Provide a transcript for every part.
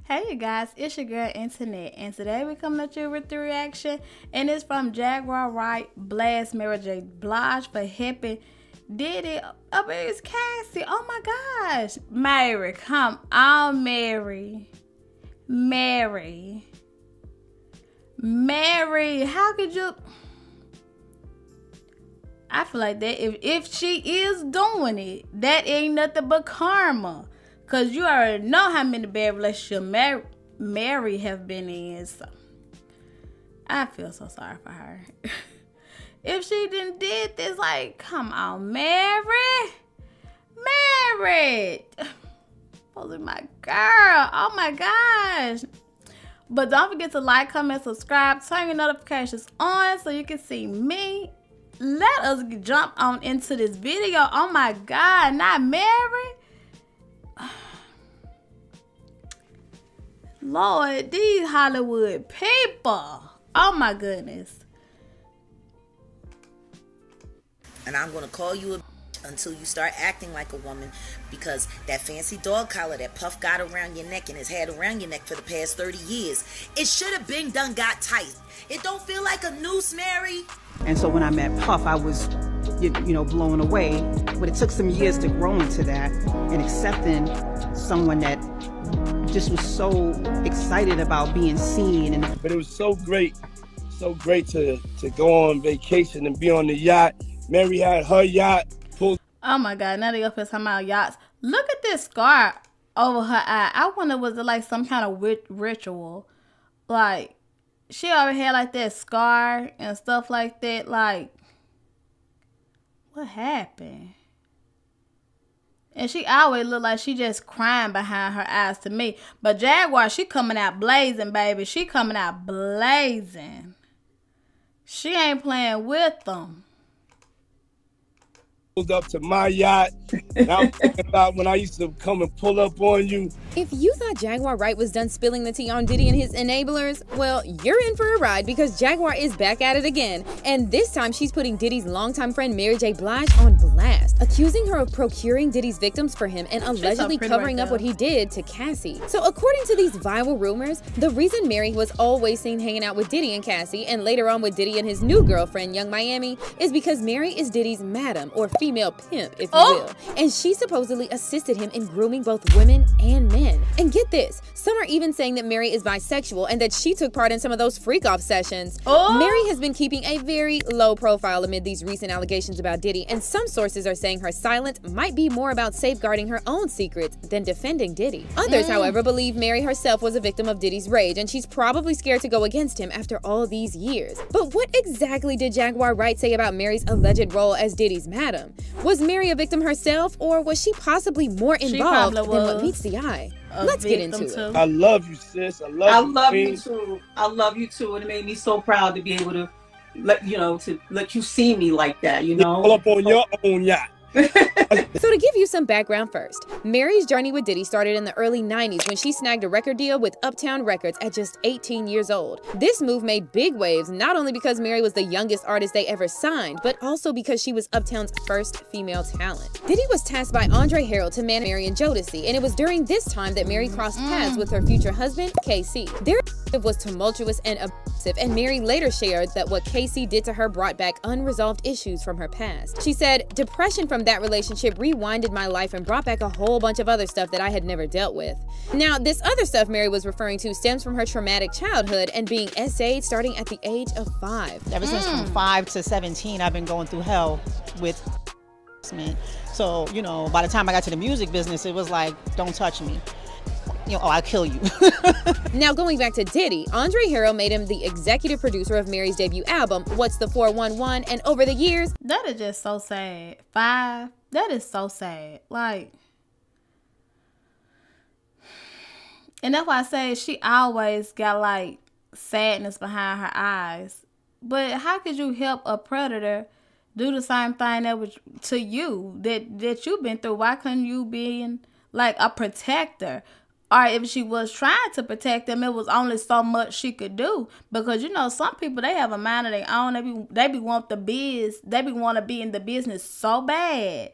Hey you guys, it's your girl Internet, and today we're coming at you with the reaction, and it's from Jaguar Wright, BLASTS, Mary J. Blige for helping Diddy A3USE Cassie. Oh my gosh, Mary, come on, Mary, how could you? I feel like that if she is doing it, that ain't nothing but karma. Cause you already know how many bad relationships Mary have been in. So I feel so sorry for her. If she didn't did this, like, come on, Mary. Supposed to be my girl. Oh my gosh. But don't forget to like, comment, subscribe, turn your notifications on so you can see me. Let us jump on into this video. Oh my God, not Mary. Lord, these Hollywood people. Oh my goodness. And I'm gonna call you a until you start acting like a woman, because that fancy dog collar that Puff got around your neck and has had around your neck for the past 30 years, it should have been done got tight. It don't feel like a noose, Mary. And so when I met Puff, I was, you know, blown away. But it took some years to grow into that and accepting someone that just was so excited about being seen. But it was so great to go on vacation and be on the yacht. Mary had her yacht. Oh my God, now they up here talking about yachts. Look at this scar over her eye. I wonder, was it like some kind of ritual? Like, she already had like that scar and stuff like that. Like, what happened? And she always look like she just crying behind her eyes to me. But Jaguar, she coming out blazing, baby. She coming out blazing. She ain't playing with them. Up to my yacht. Now I'm thinking about when I used to come and pull up on you. If you thought Jaguar Wright was done spilling the tea on Diddy and his enablers, well, you're in for a ride, because Jaguar is back at it again. And this time she's putting Diddy's longtime friend Mary J. Blige on blast, accusing her of procuring Diddy's victims for him and allegedly covering up what he did to Cassie. So according to these viral rumors, the reason Mary was always seen hanging out with Diddy and Cassie, and later on with Diddy and his new girlfriend, Young Miami, is because Mary is Diddy's madam, or female pimp, if you will. And she supposedly assisted him in grooming both women and men. And get this, some are even saying that Mary is bisexual and that she took part in some of those freak-off sessions. Mary has been keeping a very low profile amid these recent allegations about Diddy, and some sources are saying her silence might be more about safeguarding her own secrets than defending Diddy. Others, however, believe Mary herself was a victim of Diddy's rage, and she's probably scared to go against him after all these years. But what exactly did Jaguar Wright say about Mary's alleged role as Diddy's madam? Was Mary a victim herself, or was she possibly more involved than what meets the eye? Let's get into it. I love you, sis. I love you too. I love you too, and it made me so proud to be able to let you see me like that. You know, pull up on your own yacht. So to give you some background first, Mary's journey with Diddy started in the early 90s when she snagged a record deal with Uptown Records at just 18 years old. This move made big waves, not only because Mary was the youngest artist they ever signed, but also because she was Uptown's first female talent. Diddy was tasked by Andre Harrell to manage Mary and Jodeci, and it was during this time that Mary crossed paths with her future husband, KC. Their relationship was tumultuous and abusive, and Mary later shared that what KC did to her brought back unresolved issues from her past. She said, "Depression from that relationship rewinded my life and brought back a whole bunch of other stuff that I had never dealt with." Now, this other stuff Mary was referring to stems from her traumatic childhood and being SA'd starting at the age of 5. Ever since from 5 to 17, I've been going through hell with so, you know, by the time I got to the music business, it was like, don't touch me. You know, I'll kill you. Now, going back to Diddy, Andre Harrell made him the executive producer of Mary's debut album, What's the 411, and over the years... That is just so sad. 5, that is so sad. Like... And that's why I say she always got, like, sadness behind her eyes. But how could you help a predator do the same thing that was to you, that you've been through? Why couldn't you be, like, a protector? Or if she was trying to protect them, it was only so much she could do. Because, you know, some people, they have a mind of their own. They be want the biz. They be want to be in the business so bad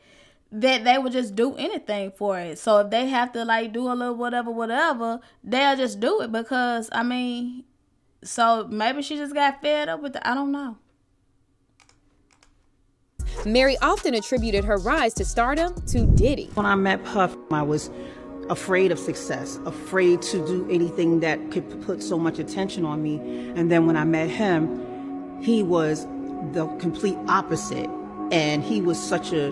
that they would just do anything for it. So if they have to like do a little whatever, they'll just do it because, I mean, so maybe she just got fed up with it. I don't know. Mary often attributed her rise to stardom to Diddy. When I met Puff, I was afraid of success, afraid to do anything that could put so much attention on me. And then when I met him, he was the complete opposite. And he was such a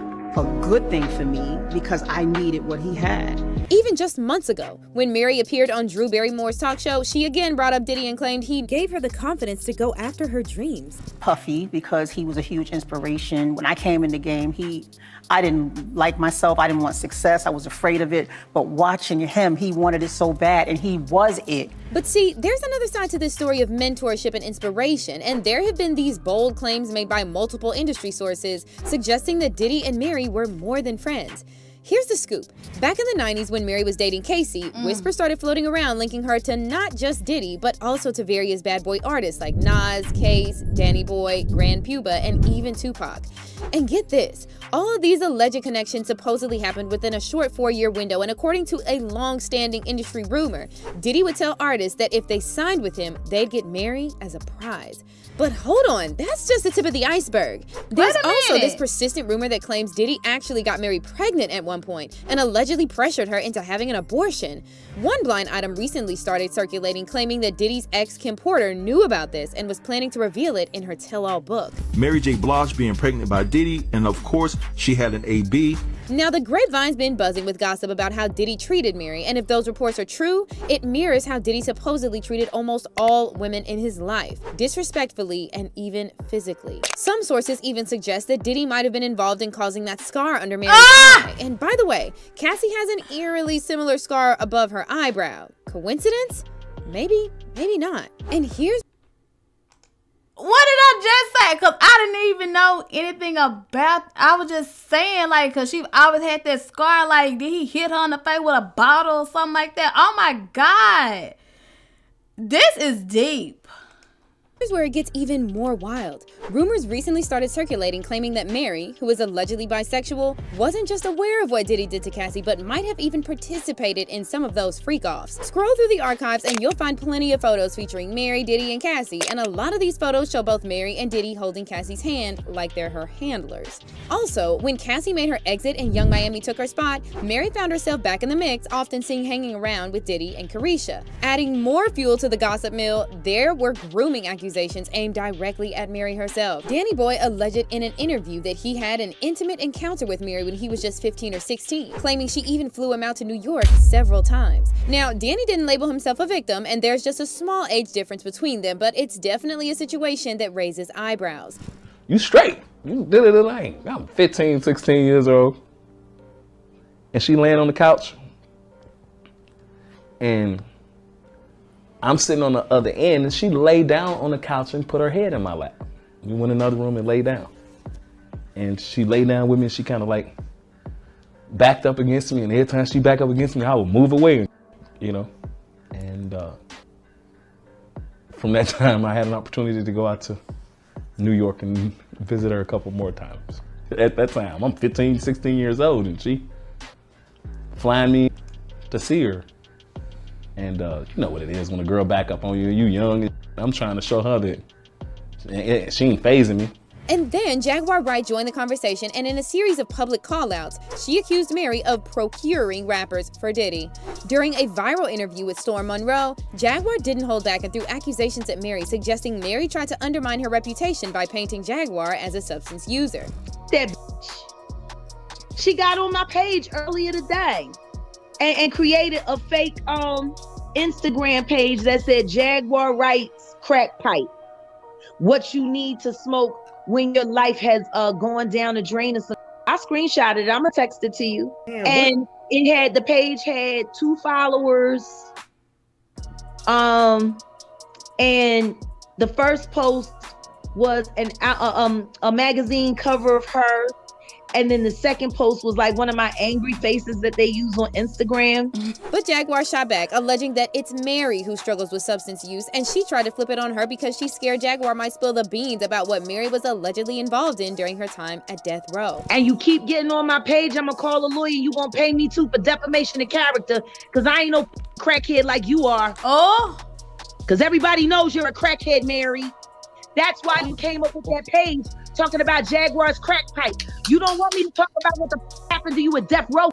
good thing for me because I needed what he had. Even just months ago, when Mary appeared on Drew Barrymore's talk show, she again brought up Diddy and claimed he gave her the confidence to go after her dreams. Puffy, because he was a huge inspiration. When I came in the game, I didn't like myself. I didn't want success. I was afraid of it. But watching him, he wanted it so bad, and he was it. But see, there's another side to this story of mentorship and inspiration, and there have been these bold claims made by multiple industry sources suggesting that Diddy and Mary were more than friends. Here's the scoop. Back in the 90s when Mary was dating Cassie, whispers started floating around linking her to not just Diddy, but also to various bad boy artists like Nas, Case, Danny Boy, Grand Puba, and even Tupac. And get this, all of these alleged connections supposedly happened within a short 4-year window, and according to a long-standing industry rumor, Diddy would tell artists that if they signed with him, they'd get Mary as a prize. But hold on, that's just the tip of the iceberg. There's also this persistent rumor that claims Diddy actually got Mary pregnant at one point and allegedly pressured her into having an abortion. One blind item recently started circulating claiming that Diddy's ex Kim Porter knew about this and was planning to reveal it in her tell-all book. Mary J. Blige being pregnant by Diddy, and of course, she had an AB. Now, the grapevine's been buzzing with gossip about how Diddy treated Mary, and if those reports are true, it mirrors how Diddy supposedly treated almost all women in his life, disrespectfully and even physically. Some sources even suggest that Diddy might have been involved in causing that scar under Mary's eye. And by the way, Cassie has an eerily similar scar above her eyebrow. Coincidence? Maybe, maybe not. And here's what did I just say? Because I didn't even know anything about. I was just saying, like, because she always had that scar. Like, did he hit her in the face with a bottle or something like that? Oh my God. This is deep. Here's where it gets even more wild. Rumors recently started circulating claiming that Mary, who is allegedly bisexual, wasn't just aware of what Diddy did to Cassie, but might have even participated in some of those freak-offs. Scroll through the archives and you'll find plenty of photos featuring Mary, Diddy, and Cassie, and a lot of these photos show both Mary and Diddy holding Cassie's hand like they're her handlers. Also, when Cassie made her exit and Young Miami took her spot, Mary found herself back in the mix, often seen hanging around with Diddy and Carisha. Adding more fuel to the gossip mill, there were grooming accusations aimed directly at Mary herself. Danny Boy alleged in an interview that he had an intimate encounter with Mary when he was just 15 or 16, claiming she even flew him out to New York several times. Now, Danny didn't label himself a victim, and there's just a small age difference between them, but it's definitely a situation that raises eyebrows. You straight. You did it like I'm 15, 16 years old. And she laying on the couch. And I'm sitting on the other end, and she laid down on the couch and put her head in my lap. We went in another room and laid down. And she laid down with me, and she kind of like backed up against me. And every time she backed up against me, I would move away, you know. And from that time, I had an opportunity to go out to New York and visit her a couple more times. At that time, I'm 15, 16 years old, and she flying me to see her. And you know what it is when a girl back up on you, you young. I'm trying to show her that she ain't phasing me. And then Jaguar Wright joined the conversation, and in a series of public call-outs, she accused Mary of procuring rappers for Diddy. During a viral interview with Storm Monroe, Jaguar didn't hold back and threw accusations at Mary, suggesting Mary tried to undermine her reputation by painting Jaguar as a substance user. That bitch. She got on my page earlier today and created a fake Instagram page that said Jaguar Wright's crack pipe. What you need to smoke when your life has gone down the drain or something. I screenshotted it. I'm gonna text it to you. Damn, and it had, the page had 2 followers. And the first post was a magazine cover of her, And then the second post was like one of my angry faces that they use on Instagram. But Jaguar shot back, alleging that it's Mary who struggles with substance use, and she tried to flip it on her because she's scared Jaguar might spill the beans about what Mary was allegedly involved in during her time at death row. And you keep getting on my page, I'm gonna call a lawyer, you gonna pay me too for defamation of character, because I ain't no crackhead like you are. Oh. Because everybody knows you're a crackhead, Mary. That's why you came up with that page talking about Jaguar's crack pipe. You don't want me to talk about what the happened to you at death row.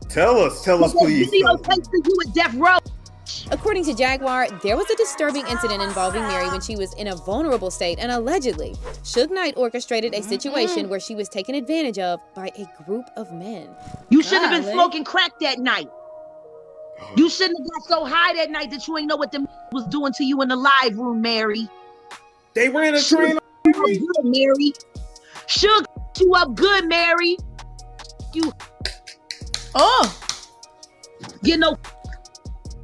Tell us, please. Video tapes of you at death row. According to Jaguar, there was a disturbing incident involving Mary when she was in a vulnerable state, and allegedly, Suge Knight orchestrated a situation where she was taken advantage of by a group of men. You should have been smoking crack that night. You shouldn't have got so high that night that you ain't know what them was doing to you in the live room, Mary. They ran a train on good, Mary. Suge you up good, Mary. You know,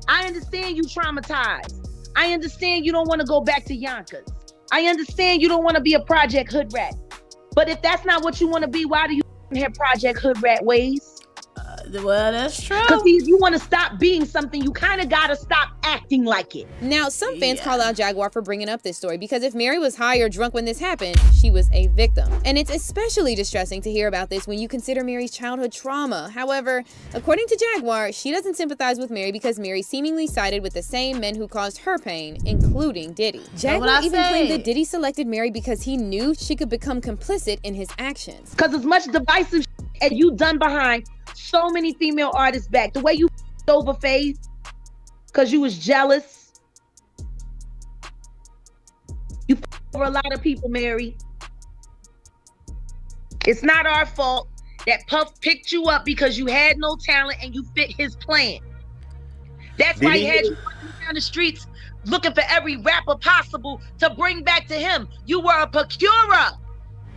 I understand you traumatized. I understand you don't want to go back to Yonkers. I understand you don't want to be a Project Hood rat. But if that's not what you want to be, why do you have Project Hood rat ways? Well, that's true. Because if you want to stop being something, you kind of got to stop acting like it. Now, some fans call out Jaguar for bringing up this story because if Mary was high or drunk when this happened, she was a victim. And it's especially distressing to hear about this when you consider Mary's childhood trauma. However, according to Jaguar, she doesn't sympathize with Mary because Mary seemingly sided with the same men who caused her pain, including Diddy. Jaguar even claimed that Diddy selected Mary because he knew she could become complicit in his actions. Because as much divisive as you done behind so many female artists back, the way you over Faith because you was jealous, you over a lot of people, Mary. It's not our fault that Puff picked you up because you had no talent and you fit his plan. That's why he had you walking down the streets looking for every rapper possible to bring back to him. You were a procurer.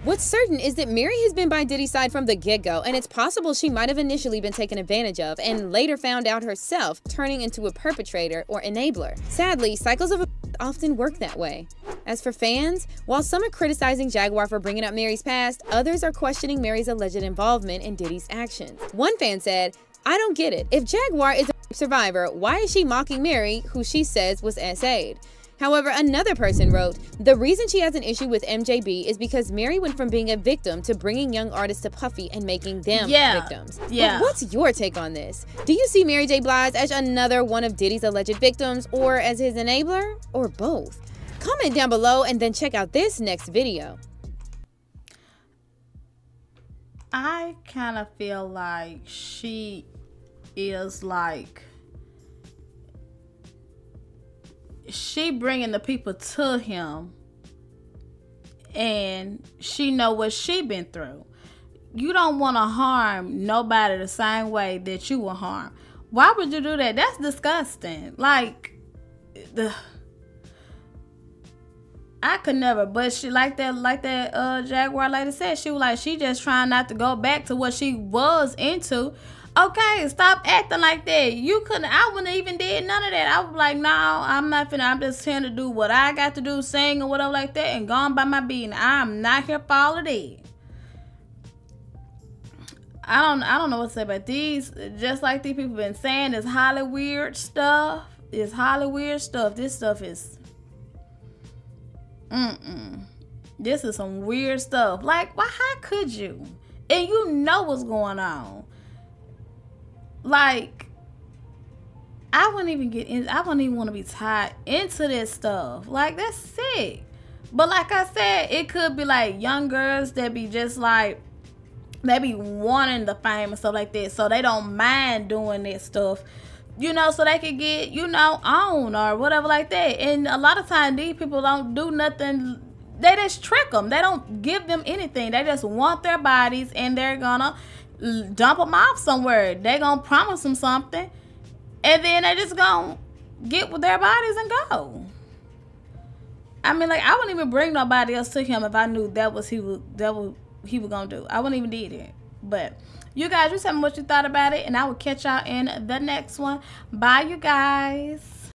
What's certain is that Mary has been by Diddy's side from the get-go, and it's possible she might have initially been taken advantage of and later found out herself, turning into a perpetrator or enabler. Sadly, cycles of often work that way. As for fans, while some are criticizing Jaguar for bringing up Mary's past, others are questioning Mary's alleged involvement in Diddy's actions. One fan said, "I don't get it. If Jaguar is a survivor, why is she mocking Mary, who she says was SA'd?" However, another person wrote, "The reason she has an issue with MJB is because Mary went from being a victim to bringing young artists to Puffy and making them victims." But what's your take on this? Do you see Mary J. Blige as another one of Diddy's alleged victims, or as his enabler, or both? Comment down below and then check out this next video. I kind of feel like she is like, she bringing the people to him and she know what she been through. You don't want to harm nobody the same way that you will harm. Why would you do that? That's disgusting. Like, I could never. But she like that Jaguar lady said, she was like, she just trying not to go back to what she was into. Okay, stop acting like that. You couldn't, I wouldn't even did none of that. I was like, no, I'm not finna, I'm just here to do what I got to do, sing or whatever like that, and go on by my being. I'm not here for all of that. I don't know what to say about these. Just like these people been saying, it's highly weird stuff. It's highly weird stuff. This stuff is, this is some weird stuff. Like, why, how could you? And you know what's going on. Like, I wouldn't even get in, I wouldn't even want to be tied into this stuff. Like, that's sick. But like I said, it could be like young girls that be just like, they be wanting the fame and stuff like that, so they don't mind doing that stuff, you know, so they could get, you know, on or whatever like that. And a lot of times these people don't do nothing. They just trick them. They don't give them anything. They just want their bodies, and they're gonna dump them off somewhere. They gonna promise them something, and then they just gonna get with their bodies and go. I mean, like, I wouldn't even bring nobody else to him if I knew that was he was gonna do. I wouldn't even did it. But you guys, just tell me what you thought about it, and I will catch y'all in the next one. Bye, you guys.